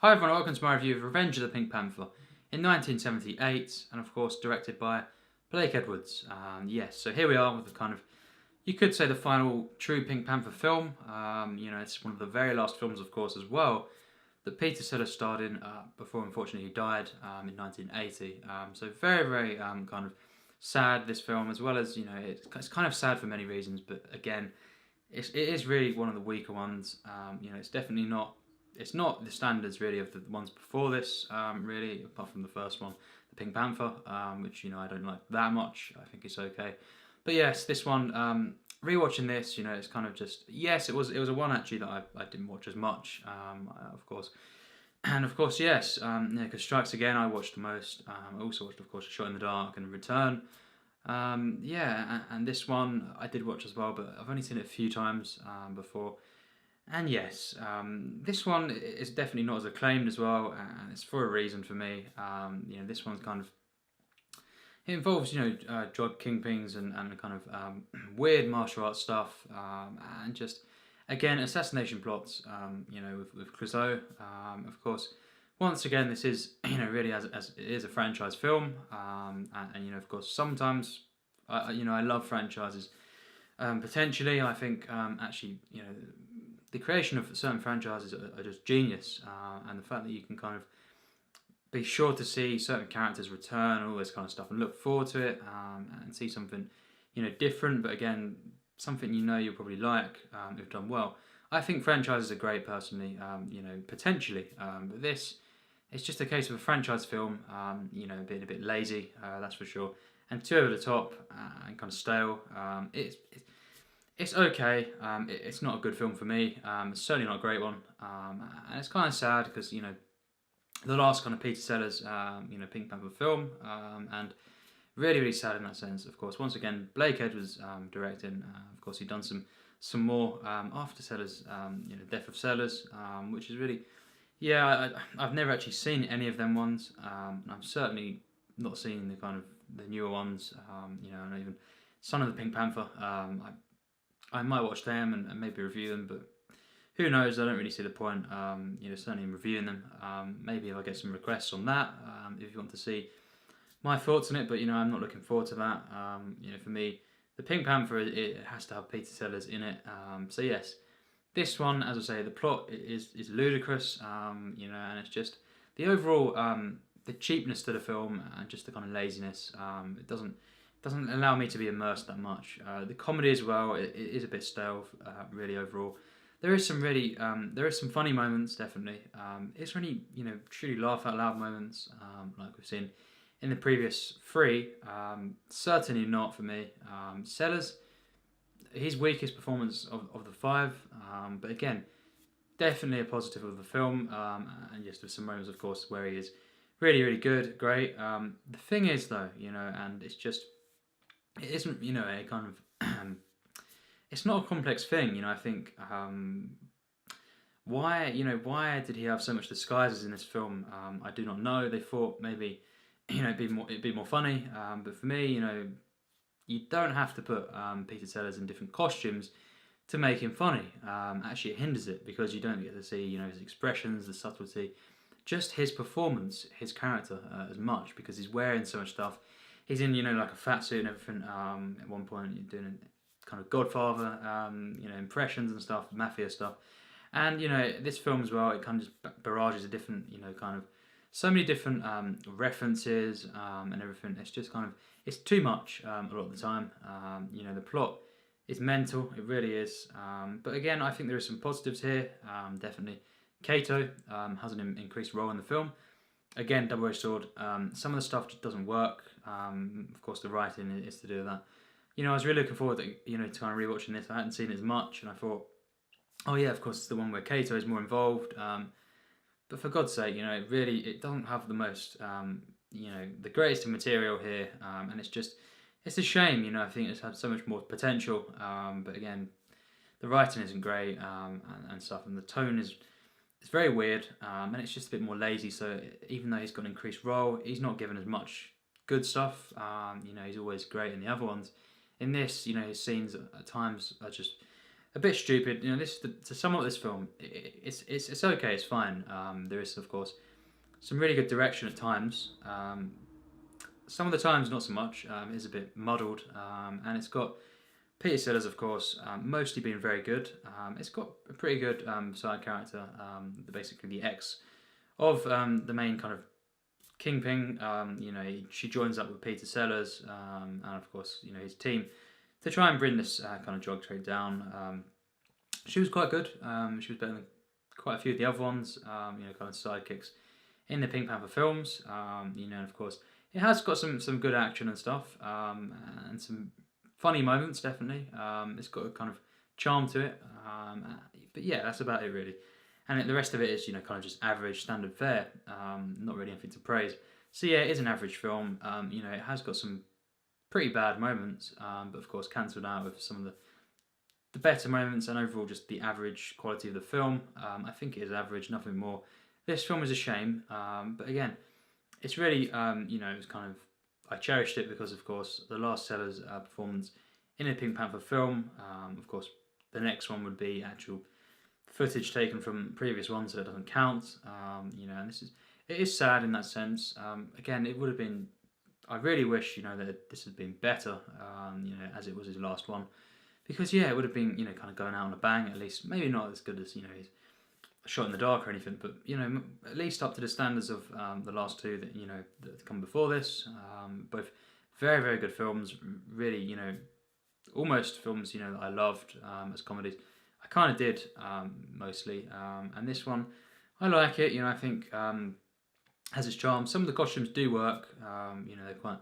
Hi everyone, welcome to my review of Revenge of the Pink Panther in 1978, and of course directed by Blake Edwards. Yes, so here we are with the kind of, you could say, the final true Pink Panther film. It's one of the very last films, of course, as well, that Peter Sellers starred in before, unfortunately, he died in 1980. So very, very kind of sad, this film, as well as, it's kind of sad for many reasons, but again, it is really one of the weaker ones. It's definitely not. It's not the standards really of the ones before this, really, apart from the first one, the Pink Panther, which I don't like that much. I think it's okay, but yes, this one, rewatching this, it's kind of just, yes, it was a one actually that I didn't watch as much, of course, and of course, yes, because Strikes Again I watched the most. I also watched, of course, A Shot in the Dark and Return. And this one I did watch as well, but I've only seen it a few times before. And yes, this one is definitely not as acclaimed as well, and it's for a reason for me. This one's kind of, it involves drug kingpins and kind of weird martial arts stuff, and just again assassination plots. With Clouseau, of course. Once again, this is really as it is a franchise film, and of course sometimes I love franchises. Potentially, I think actually the creation of certain franchises are just genius, and the fact that you can kind of be sure to see certain characters return, all this kind of stuff, and look forward to it, and see something different, but again something you'll probably like if done well. I think franchises are great personally, potentially, but this, it's just a case of a franchise film, being a bit lazy, that's for sure, and too over the top, and kind of stale. It's okay. It's not a good film for me. It's certainly not a great one. And it's kind of sad because the last kind of Peter Sellers Pink Panther film, and really really sad in that sense. Of course, once again Blake Edwards directing. Of course, he'd done some more after Sellers, Death of Sellers, which is really, I've never actually seen any of them ones. I'm certainly not seeing the kind of the newer ones. Not even Son of the Pink Panther. I might watch them and maybe review them, but who knows? I don't really see the point. Certainly in reviewing them. Maybe if I get some requests on that, if you want to see my thoughts on it, but I'm not looking forward to that. For me, the Pink Panther, it has to have Peter Sellers in it. So yes, this one, as I say, the plot is ludicrous. And it's just the overall the cheapness to the film and just the kind of laziness. It doesn't allow me to be immersed that much. The comedy as well, it is a bit stale, really, overall. There is some really, there is some funny moments, definitely. It's really, truly laugh out loud moments, like we've seen in the previous three. Certainly not for me. Sellers, his weakest performance of the five, but again, definitely a positive of the film, and just with some moments, of course, where he is really, really good, great. The thing is, though, and it's just, it isn't, a kind of, it's not a complex thing, I think, why did he have so much disguises in this film? I do not know. They thought maybe, it'd be more funny, but for me, you don't have to put Peter Sellers in different costumes to make him funny. Actually, it hinders it because you don't get to see, his expressions, the subtlety, just his performance, his character as much, because he's wearing so much stuff. He's in, like a fat suit and everything. At one point, you're doing kind of Godfather, impressions and stuff, mafia stuff. And, this film as well, it kind of just barrages a different, kind of, so many different references and everything. It's just kind of, it's too much a lot of the time. The plot is mental, it really is. But again, I think there are some positives here, definitely. Cato has an increased role in the film. Again, double-edged sword. Some of the stuff just doesn't work. Of course, the writing is to do with that. I was really looking forward to to kind of rewatching this. I hadn't seen it as much, and I thought, oh yeah, of course, it's the one where Cato is more involved. But for God's sake, it doesn't have the most, the greatest material here, and it's a shame. I think it's had so much more potential, but again, the writing isn't great, and stuff, and the tone is. It's very weird, and it's just a bit more lazy. So even though he's got an increased role, he's not given as much good stuff. He's always great in the other ones. In this, his scenes at times are just a bit stupid. You know, this to sum up this film, it's okay, it's fine. There is of course some really good direction at times. Some of the times not so much. It is a bit muddled, and it's got Peter Sellers, of course, mostly being very good. It's got a pretty good side character, basically the ex of the main kind of kingpin. You know, she joins up with Peter Sellers, and of course, you know, his team to try and bring this kind of drug trade down. She was quite good. She was better than quite a few of the other ones. You know, kind of sidekicks in the Pink Panther films. You know, and of course, it has got some good action and stuff, and some funny moments, definitely. It's got a kind of charm to it. But yeah, that's about it really. And the rest of it is, you know, kind of just average, standard fare. Not really anything to praise. So yeah, it is an average film. You know, it has got some pretty bad moments, but of course cancelled out with some of the better moments, and overall just the average quality of the film. I think it is average, nothing more. This film is a shame, but again, it's really, you know, it's kind of, I cherished it because, of course, the last Sellers performance in a Pink Panther film. Of course, the next one would be actual footage taken from previous ones, so it doesn't count. You know, and it is sad in that sense. Again, it would have been. I really wish, you know, that this had been better. You know, as it was his last one, because yeah, it would have been, you know, kind of going out on a bang at least. Maybe not as good as, you know, his Shot in the Dark or anything, but you know, at least up to the standards of the last two that, you know, that come before this. Both very, very good films. Really, you know, almost films, you know, that I loved as comedies. I kind of did mostly, and this one, I like it. You know, I think has its charm. Some of the costumes do work. You know, they're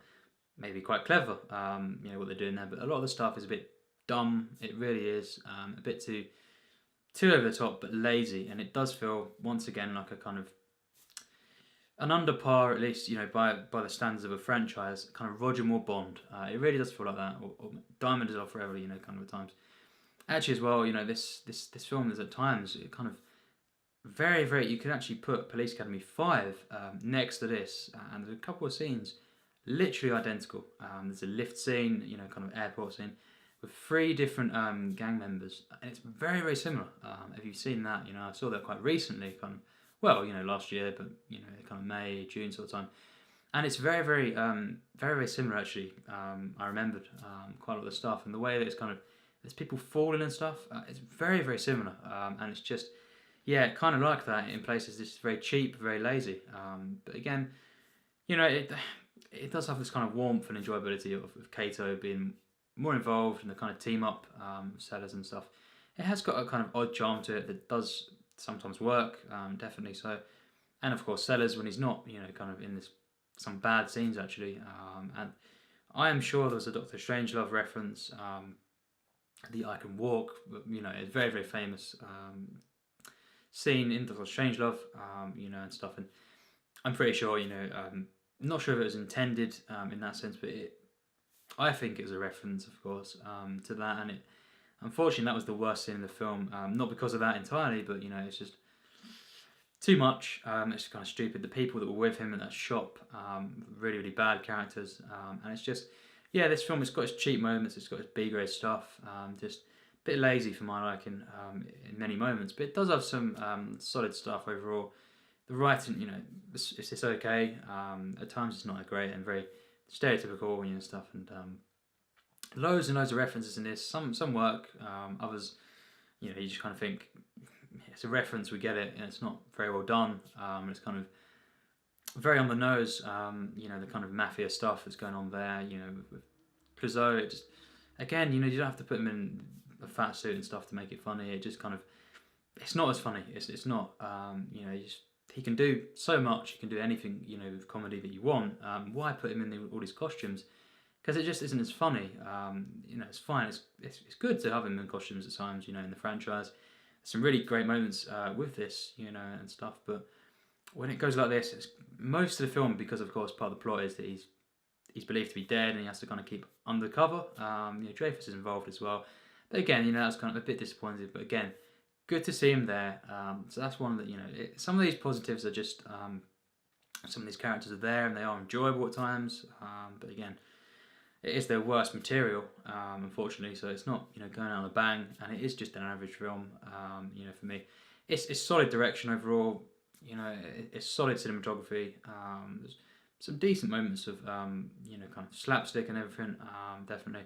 maybe quite clever. You know what they're doing there, but a lot of the stuff is a bit dumb. It really is a bit too over the top, but lazy, and it does feel once again like a kind of an under par, at least, you know, by the standards of a franchise, kind of Roger Moore Bond. It really does feel like that, or Diamond Is Off Forever, you know, kind of at times. Actually, as well, you know, this film is at times it kind of very, very. You could actually put Police Academy 5 next to this, and there's a couple of scenes literally identical. There's a lift scene, you know, kind of airport scene, with 3 different gang members, and it's very, very similar. Have you seen that? You know, I saw that quite recently, kind of, well, you know, last year, but you know, kind of May, June sort of time, and it's very, very, very, very similar actually. I remembered quite a lot of the stuff, and the way that it's kind of there's people falling and stuff. It's very, very similar, and it's just yeah, kind of like that in places. It's very cheap, very lazy, but again, you know, it does have this kind of warmth and enjoyability of Cato being more involved in the kind of team up Sellers and stuff. It has got a kind of odd charm to it that does sometimes work, definitely so. And of course Sellers when he's not, you know, kind of in some bad scenes actually. And I am sure there was a Doctor Strangelove reference. The I Can Walk, you know, it's very, very famous scene in Doctor Strangelove, you know, and stuff. And I'm pretty sure, you know, not sure if it was intended in that sense, but I think it was a reference, of course, to that, and unfortunately that was the worst scene in the film. Not because of that entirely, but you know, it's just too much. It's kind of stupid. The people that were with him in that shop, really, really bad characters, and it's just, yeah, this film, it's got its cheap moments, it's got its B-grade stuff, just a bit lazy for my liking in many moments, but it does have some solid stuff overall. The writing, you know, it's okay. At times it's not that great and very stereotypical, you know, stuff, and loads and loads of references in this. Some work, others, you know, you just kind of think it's a reference, we get it, and it's not very well done. It's kind of very on the nose. You know, the kind of mafia stuff that's going on there. You know, with Clouseau, it just again, you know, you don't have to put him in a fat suit and stuff to make it funny. It just kind of, it's not as funny. It's not. You know, he can do so much. He can do anything, you know, with comedy that you want. Why put him in all these costumes? Because it just isn't as funny. You know, it's fine. It's good to have him in costumes at times. You know, in the franchise, some really great moments with this, you know, and stuff. But when it goes like this, it's most of the film, because of course part of the plot is that he's believed to be dead and he has to kind of keep undercover. You know, Dreyfus is involved as well. But again, you know, that's kind of a bit disappointing. But again, good to see him there. So that's one that, you know, some of these positives are just some of these characters are there and they are enjoyable at times. But again, it is their worst material, unfortunately. So it's not, going out on a bang, and it is just an average film. For me, it's solid direction overall. It's solid cinematography. There's some decent moments of kind of slapstick and everything, definitely.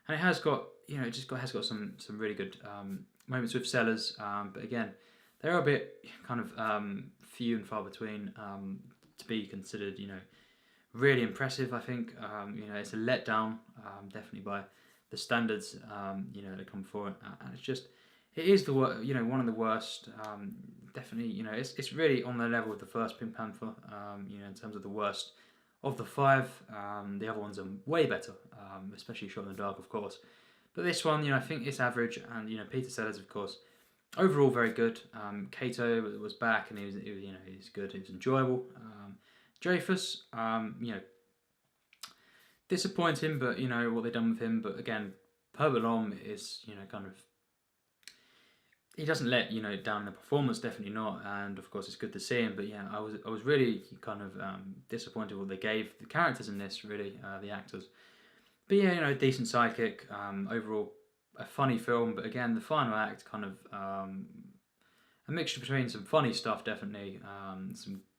And it has got, has got some really good moments with Sellers, but again, they're a bit kind of few and far between to be considered, really impressive. I think it's a letdown, definitely by the standards that come forward, and it is one of the worst. Definitely, it's really on the level of the first Pink Panther. In terms of the worst of the 5. The other ones are way better, especially Shot in the Dark, of course. But this one, I think it's average, and Peter Sellers, of course, overall very good. Cato was back, and he was good. He was enjoyable. Dreyfus, disappointing, but what they've done with him. But again, Herbert is kind of, he doesn't let down the performance, definitely not. And of course, it's good to see him. But yeah, I was really kind of disappointed what they gave the characters in this. Really, the actors. But yeah, decent sidekick. Overall, a funny film. But again, the final act kind of a mixture between some funny stuff, definitely,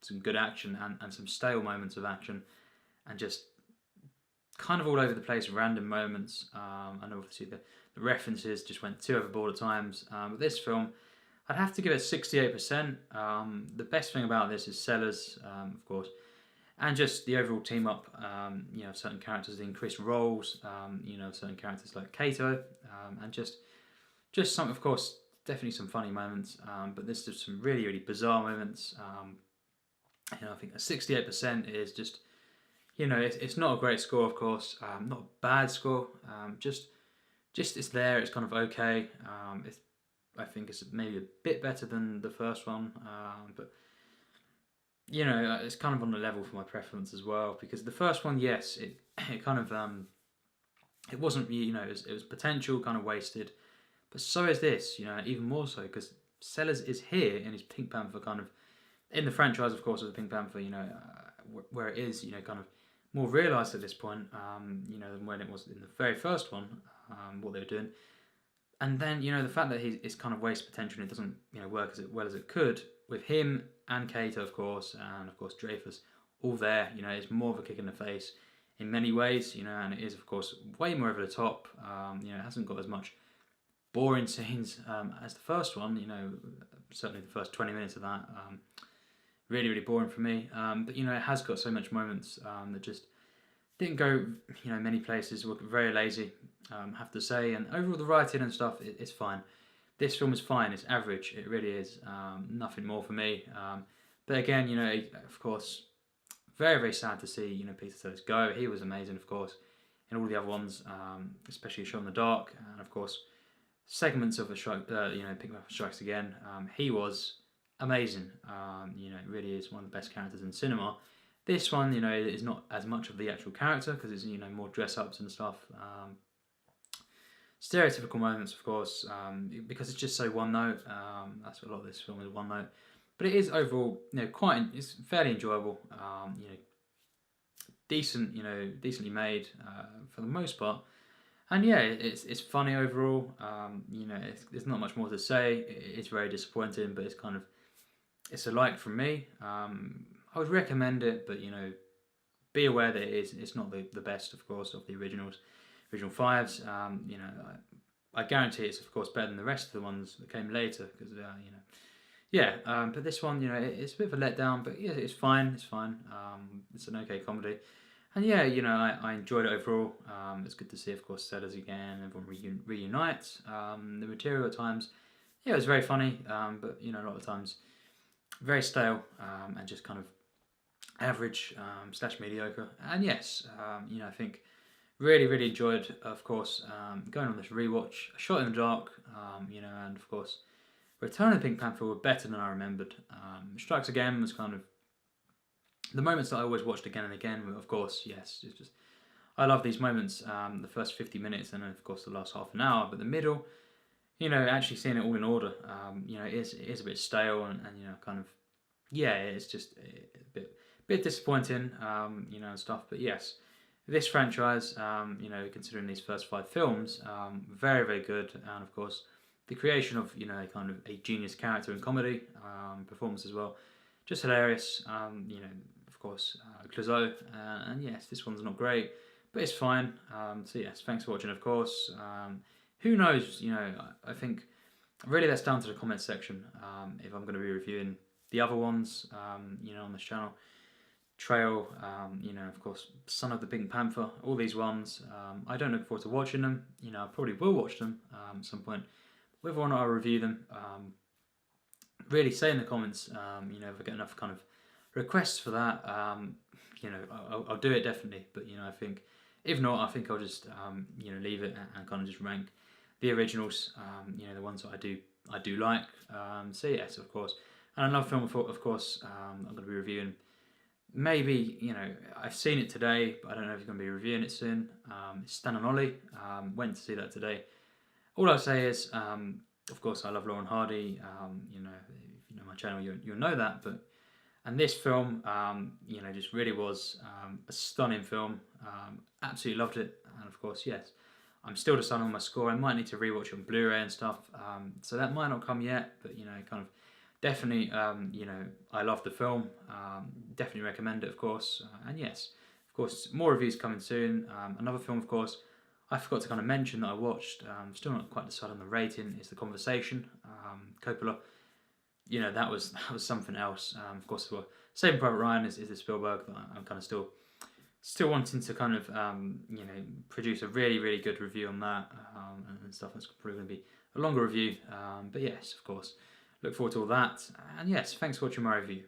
some good action, and some stale moments of action, and just kind of all over the place, random moments. And obviously the references just went too overboard at times. But this film, I'd have to give it 68%. The best thing about this is Sellers, of course, and just the overall team up. Certain characters, the increased roles. Certain characters like Cato, and just some, of course, definitely some funny moments. But there's just some really, really bizarre moments. I think a 68% is just, it's not a great score, of course. Not a bad score. Just it's there. It's kind of okay. I think it's maybe a bit better than the first one, but it's kind of on the level for my preference as well. Because the first one, yes, it kind of it wasn't, it was potential kind of wasted, but so is this, even more so, because Sellers is here in his Pink Panther kind of in the franchise, of course, of the Pink Panther, where it is, kind of more realised at this point, than when it was in the very first one, what they were doing. And then, the fact that it's kind of waste potential and it doesn't, work as well as it could, with him and Cato, of course, and of course Dreyfus, all there, it's more of a kick in the face in many ways, and it is, of course, way more over the top. It hasn't got as much boring scenes as the first one, certainly the first 20 minutes of that. Really, really boring for me. But it has got so much moments that just didn't go, many places. Were very lazy, have to say. And overall, the writing and stuff, it's fine. This film is fine. It's average. It really is. Nothing more for me. But again, of course, very, very sad to see, Peter Sellers go. He was amazing, of course, in all the other ones, especially Shot in the Dark, and of course, segments of Pink Panther Strikes Again. He was amazing. It really is one of the best characters in cinema. This one, is not as much of the actual character because it's more dress ups and stuff. Stereotypical moments, of course, because it's just so one note. That's what a lot of this film is, one note. But it is overall, it's fairly enjoyable. Decent, decently made for the most part. And yeah, it's funny overall. There's not much more to say. It's very disappointing, but it's a like from me. I would recommend it, but be aware that it's not the best, of course, of the original 5s. I guarantee it's, of course, better than the rest of the ones that came later, because but this one, it's a bit of a letdown, but yeah, it's fine. It's fine. It's an okay comedy. And yeah, I enjoyed it overall. It's good to see, of course, Sellers again. Everyone reunites. The material at times, it was very funny, but a lot of times very stale, and just kind of average / mediocre. And yes, I think really, really enjoyed, of course, going on this rewatch. Shot in the Dark, and of course, Return of the Pink Panther were better than I remembered. Strikes Again was kind of the moments that I always watched again and again. Of course, yes, it's just I love these moments. The first 50 minutes, and then of course the last half an hour. But the middle, actually seeing it all in order, it is a bit stale, and kind of it's just a bit disappointing, and stuff. But yes, this franchise, you know, considering these first 5 films, very, very good. And of course, the creation of, you know, kind of a genius character in comedy, performance as well, just hilarious. You know, of course, Clouseau, and yes, this one's not great, but it's fine. So yes, thanks for watching, of course. Who knows, you know, I think really that's down to the comments section, if I'm going to be reviewing the other ones, you know, on this channel. Trail, you know, of course, Son of the Pink Panther, all these ones. I don't look forward to watching them. You know, I probably will watch them at some point. Whether or not I review them, really say in the comments, you know, if I get enough kind of requests for that, you know, I'll do it definitely. But, you know, I think, if not, I think I'll just, you know, leave it and kind of just rank the originals, you know, the ones that I do like. So yes, of course. And another film, of course, I'm going to be reviewing. Maybe, you know, I've seen it today, but I don't know if you're going to be reviewing it soon. It's Stan and Ollie. Went to see that today. All I'll say is, of course, I love Lauren Hardy. You know, if you know my channel, you'll know that. And this film, you know, just really was a stunning film. Absolutely loved it. And of course, yes, I'm still deciding on my score. I might need to rewatch it on Blu-ray and stuff. So that might not come yet, but, you know, kind of definitely, you know, I love the film. Definitely recommend it, of course. And yes, of course, more reviews coming soon. Another film, of course, I forgot to kind of mention that I watched. Still not quite decided on the rating. Is The Conversation. Coppola. You know, that was something else. Of course, well, Saving Private Ryan is the Spielberg that I'm kind of still wanting to kind of you know, produce a really, really good review on that, and stuff. That's probably going to be a longer review. But yes, of course. Look forward to all that. And yes, thanks for watching my review.